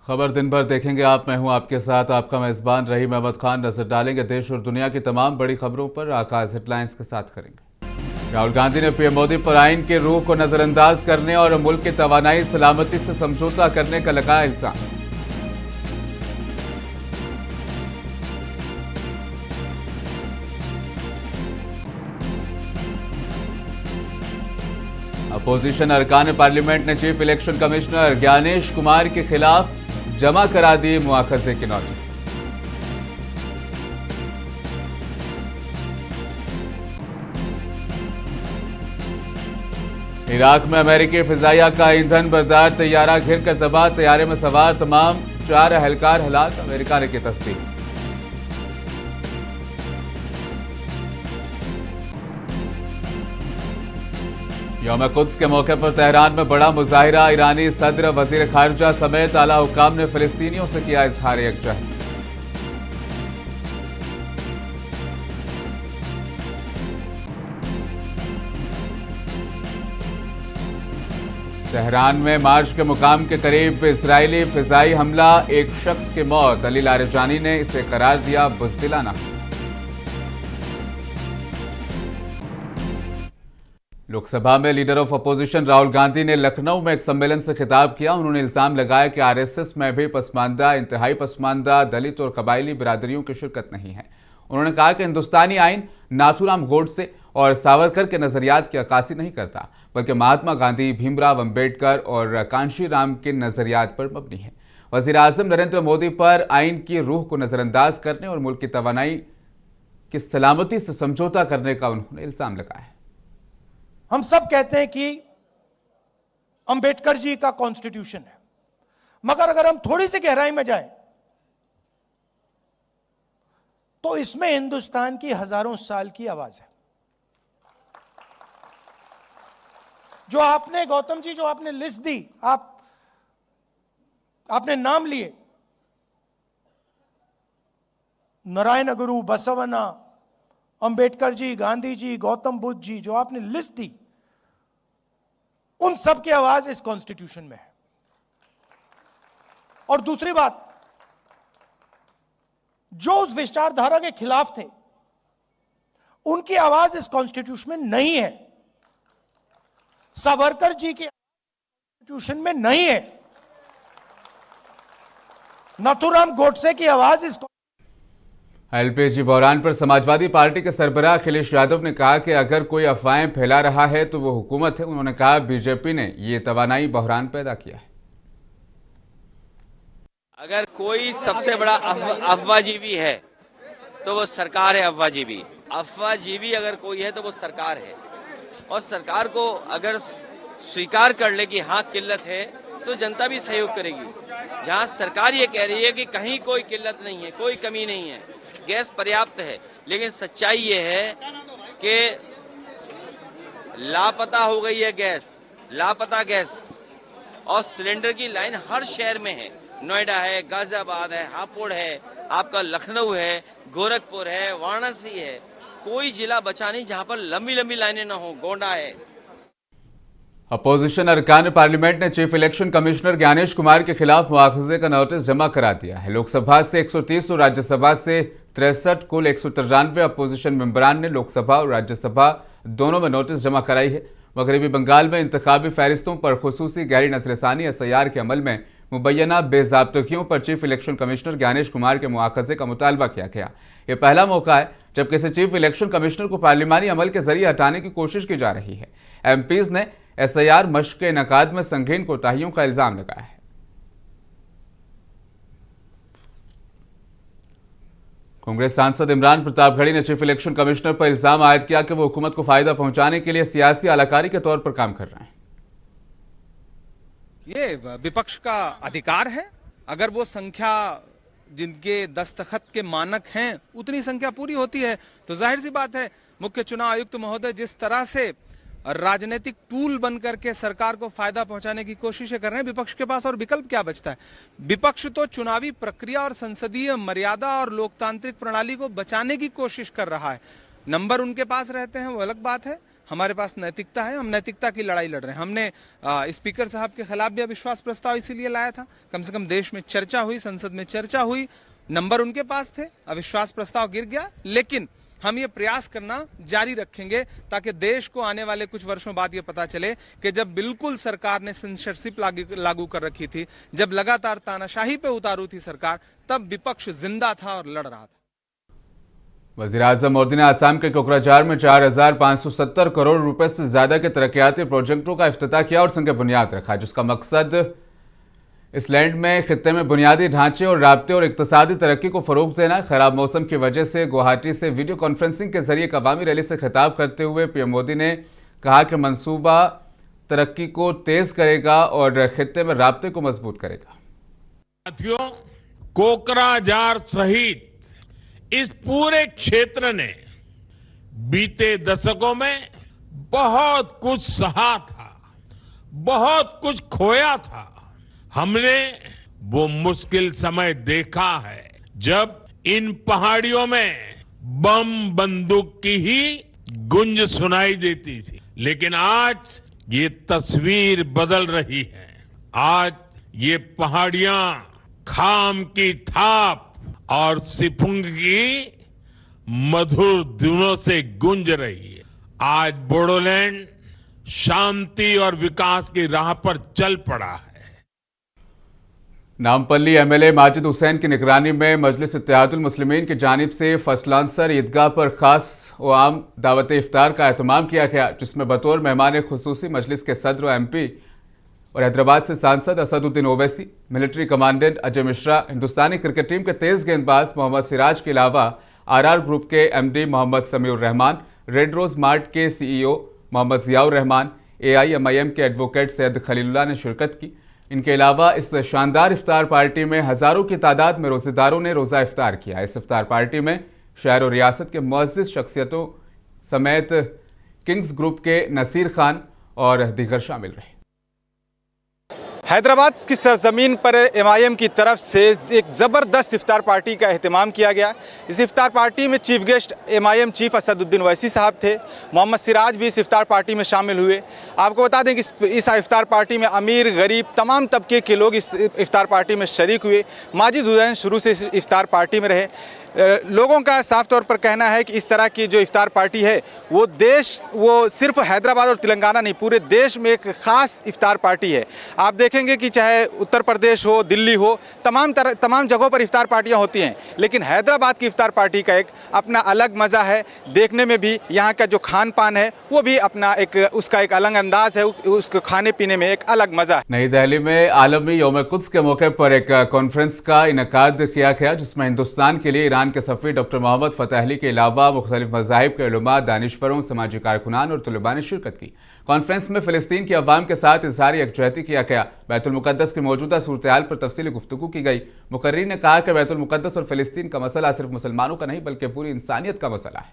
खबर दिन भर देखेंगे आप। मैं हूं आपके साथ, आपका मेजबान रहीम अहमद खान। नजर डालेंगे देश और दुनिया की तमाम बड़ी खबरों पर। आगाज हेडलाइंस के साथ करेंगे। राहुल गांधी ने पीएम मोदी पर आइन के रूह को नजरअंदाज करने और मुल्क की तवानाई सलामती से समझौता करने का लगाया इल्जाम। अपोजिशन अरकान पार्लियामेंट ने chief election commissioner Gyanesh Kumar के खिलाफ जमा करा दिए मुआखजे के नोटिस। इराक में अमेरिकी फिजाइया का ईंधन बरदार तैयारा घिर कर तबाह, तैयारे में सवार तमाम 4 एहलकार हलाक, अमेरिका ने की तस्दीक। यौम कुद्स के मौके पर तेहरान में बड़ा मुजाहिरा। ईरानी सदर, वजीर खारजा समेत आला हुक्काम ने फिलिस्तीनियों से किया इजहार यकजहती। तेहरान में मार्च के मुकाम के करीब इजरायली फिजाई हमला, एक शख्स की मौत। अली लारिजानी ने इसे करार दिया बुज़दिलाना। लोकसभा में leader of opposition Rahul Gandhi ने लखनऊ में एक सम्मेलन से खिताब किया। उन्होंने इल्जाम लगाया कि आरएसएस में भी पसमानदा, इंतहाई पसमानदा, दलित और कबायली बिरादरियों की शिरकत नहीं है। उन्होंने कहा कि हिंदुस्तानी आइन नाथूराम गोडसे और सावरकर के नजरियात की अक्कासी नहीं करता, बल्कि महात्मा गांधी, भीमराव अंबेडकर और कांशी राम के नजरियात पर मबनी है। वजीर आजम नरेंद्र मोदी पर आइन की रूह को नजरअंदाज करने और मुल्क की तवानाई की सलामती से समझौता करने का उन्होंने इल्जाम लगाया। हम सब कहते हैं कि अंबेडकर जी का कॉन्स्टिट्यूशन है, मगर अगर हम थोड़ी सी गहराई में जाएं तो इसमें हिंदुस्तान की हजारों साल की आवाज है। जो आपने गौतम जी, जो आपने लिस्ट दी, आपने नाम लिए, नारायण गुरु, बसवन्ना, अंबेडकर जी, गांधी जी, गौतम बुद्ध जी, जो आपने लिस्ट दी, उन सब की आवाज इस कॉन्स्टिट्यूशन में है। और दूसरी बात, जो उस विचारधारा के खिलाफ थे, उनकी आवाज इस कॉन्स्टिट्यूशन में नहीं है। सावरकर जी की कॉन्स्टिट्यूशन में नहीं है। नाथूराम गोडसे की आवाज इस एलपीजी बहरान पर समाजवादी पार्टी के सरबराह अखिलेश यादव ने कहा कि अगर कोई अफवाहें फैला रहा है तो वो हुकूमत है। उन्होंने कहा बीजेपी ने ये तवानाई बहरान पैदा किया है। अगर कोई सबसे बड़ा अफवाहजीवी है तो वो सरकार है। अफवाहजीवी अगर कोई है तो वो सरकार है। और सरकार को अगर स्वीकार कर ले कि हाँ किल्लत है तो जनता भी सहयोग करेगी। जहाँ सरकार ये कह रही है कि कहीं कोई किल्लत नहीं है, कोई कमी नहीं है, गैस पर्याप्त है, लेकिन सच्चाई ये है कि लापता हो गई है गैस, लापता गैस। और सिलेंडर की लाइन हर शहर में है। नोएडा है, गाजियाबाद है, हापुड़ है, आपका लखनऊ है, गोरखपुर है, वाराणसी है। कोई जिला बचा नहीं जहां पर लंबी लंबी लाइनें ना हो। गोंडा है। अपोजिशन अरकान पार्लियामेंट ने chief election commissioner Gyanesh Kumar के खिलाफ मुआखजे का नोटिस जमा करा दिया है। लोकसभा से 130 और राज्यसभा से 63 कुल 193 अपोजिशन मेंबरान ने लोकसभा और राज्यसभा दोनों में नोटिस जमा कराई है। मगरबी बंगाल में इंतखाबी फहरिस्तों पर खुसूसी गहरी नजरसानी एसआईआर के अमल में मुबैना बेजाब्तगियों पर chief election commissioner Gyanesh Kumar के मुआखजे का मुतालबा किया गया। यह पहला मौका है जब किसी चीफ इलेक्शन कमिश्नर को पार्लिमानी अमल के जरिए हटाने की कोशिश की जा रही है। एमपीज ने एसआईआर मश्क के इनेकाद में संगीन कोताहियों का इल्जाम लगाया है। कांग्रेस सांसद इमरान प्रतापगढ़ी ने चीफ इलेक्शन कमिश्नर पर इल्जाम आयद किया कि वो हुकूमत को फायदा पहुंचाने के लिए सियासी आलाकारी के तौर पर काम कर रहे हैं। ये विपक्ष का अधिकार है। अगर वो संख्या जिनके दस्तखत के मानक हैं उतनी संख्या पूरी होती है तो जाहिर सी बात है मुख्य चुनाव आयुक्त महोदय जिस तरह से राजनीतिक टूल बनकर के सरकार को फायदा पहुंचाने की कोशिशें कर रहे हैं, विपक्ष के पास और विकल्प क्या बचता है। विपक्ष तो चुनावी प्रक्रिया और संसदीय मर्यादा और लोकतांत्रिक प्रणाली को बचाने की कोशिश कर रहा है। नंबर उनके पास रहते हैं वो अलग बात है, हमारे पास नैतिकता है, हम नैतिकता की लड़ाई लड़ रहे हैं। हमने स्पीकर साहब के खिलाफ भी अविश्वास प्रस्ताव इसीलिए लाया था, कम से कम देश में चर्चा हुई, संसद में चर्चा हुई, नंबर उनके पास थे, अविश्वास प्रस्ताव गिर गया। लेकिन हम ये प्रयास करना जारी रखेंगे ताकि देश को आने वाले कुछ वर्षों बाद ये पता चले कि जब बिल्कुल सरकार ने सेंसरशिप लागू कर रखी थी, जब लगातार तानाशाही पे उतारू थी सरकार, तब विपक्ष जिंदा था और लड़ रहा था। वज़ीर-ए-आज़म मोदी ने आसाम के कोकराझार में 4,570 करोड़ रुपए से ज्यादा के तरक्याती प्रोजेक्टों का इफ्तिताह किया और संग बुनियाद रखा, जिसका मकसद इस लैंड में खित्ते में बुनियादी ढांचे और राब्ते और इक्तिसादी तरक्की को फरोग देना। खराब मौसम की वजह से गुवाहाटी से वीडियो कॉन्फ्रेंसिंग के जरिए एक अवामी रैली से खिताब करते हुए पीएम मोदी ने कहा कि मंसूबा तरक्की को तेज करेगा और खित्ते में राब्ते को मजबूत करेगा। साथियों, कोकराझार सहित इस पूरे क्षेत्र ने बीते दशकों में बहुत कुछ सहा था, बहुत कुछ खोया था। हमने वो मुश्किल समय देखा है जब इन पहाड़ियों में बम बंदूक की ही गूंज सुनाई देती थी, लेकिन आज ये तस्वीर बदल रही है। आज ये पहाड़ियां खाम की थाप और सिफुंग की मधुर धुनों से गूंज रही है। आज बोडोलैंड शांति और विकास की राह पर चल पड़ा है। नामपल्ली एमएलए माजिद हुसैन की निगरानी में मजलिस इत्तेहादुल मुस्लिमीन की जानिब से फसलांसर ईदगाह पर खास व आम दावत इफ्तार का एहतमाम किया गया, जिसमें बतौर मेहमान खुसूसी मजलिस के सदर एमपी और हैदराबाद से सांसद Asaduddin Owaisi, military commandant Ajay Mishra, Hindustani cricket team के तेज गेंदबाज मोहम्मद सिराज के अलावा आरआर ग्रुप के MD Mohammed Samiur Rahman, red rose mart के सीईओ मोहम्मद जियाउर रहमान, एआईएमआईएम के एडवोकेट सैयद खलीलुल्लाह ने शिरकत की। इनके अलावा इस शानदार इफ्तार पार्टी में हजारों की तादाद में रोजेदारों ने रोजा इफ्तार किया। इस इफ्तार पार्टी में शहर और रियासत के मुअज़्ज़िज़ शख्सियतों समेत किंग्स ग्रुप के नसीर खान और दीगर शामिल रहे। हैदराबाद की सरजमीन पर एमआईएम की तरफ से एक ज़बरदस्त इफ्तार पार्टी का एहतमाम किया गया। इस इफ्तार पार्टी में chief guest MIM chief Asaduddin Owaisi साहब थे। मोहम्मद सिराज भी इस इफ्तार पार्टी में शामिल हुए। आपको बता दें कि इस इफ्तार पार्टी में अमीर गरीब तमाम तबके के लोग इस इफ्तार पार्टी में शरीक हुए। माजिद हुसैन शुरू से इस इफ्तार पार्टी में रहे। लोगों का साफ तौर पर कहना है कि इस तरह की जो इफ्तार पार्टी है वो सिर्फ हैदराबाद और तेलंगाना नहीं, पूरे देश में एक ख़ास इफ्तार पार्टी है। आप देखेंगे कि चाहे उत्तर प्रदेश हो, दिल्ली हो, तमाम जगहों पर इफ्तार पार्टियां होती हैं, लेकिन हैदराबाद की इफ्तार पार्टी का एक अपना अलग मज़ा है। देखने में भी यहाँ का जो खान पान है वो भी अपना उसका एक अलग अंदाज है, उसको खाने पीने में एक अलग मज़ा है। नई दिल्ली में आलमी यौम कुद्स के मौके पर एक कॉन्फ्रेंस का इनेकाद किया गया, जिसमें हिंदुस्तान के लिए ईरान के सफ़ीर डॉक्टर मोहम्मद फ़तह अली के अलावा मुख्तलिफ मज़ाहिब के उलमा, दानिशवरों, समाजी कारकुनान और तलबा ने शिरकत की। कॉन्फ्रेंस में फ़िलिस्तीन की अवाम के साथ इज़हार यकजहती किया गया। बैतुल मुक़द्दस की मौजूदा सूरत-ए-हाल पर तफसीली गुफ्तगू की गई। मुकर्रिर ने कहा कि बैतुल मुक़द्दस और फ़िलिस्तीन का मसला सिर्फ मुसलमानों का नहीं बल्कि पूरी इंसानियत का मसला है।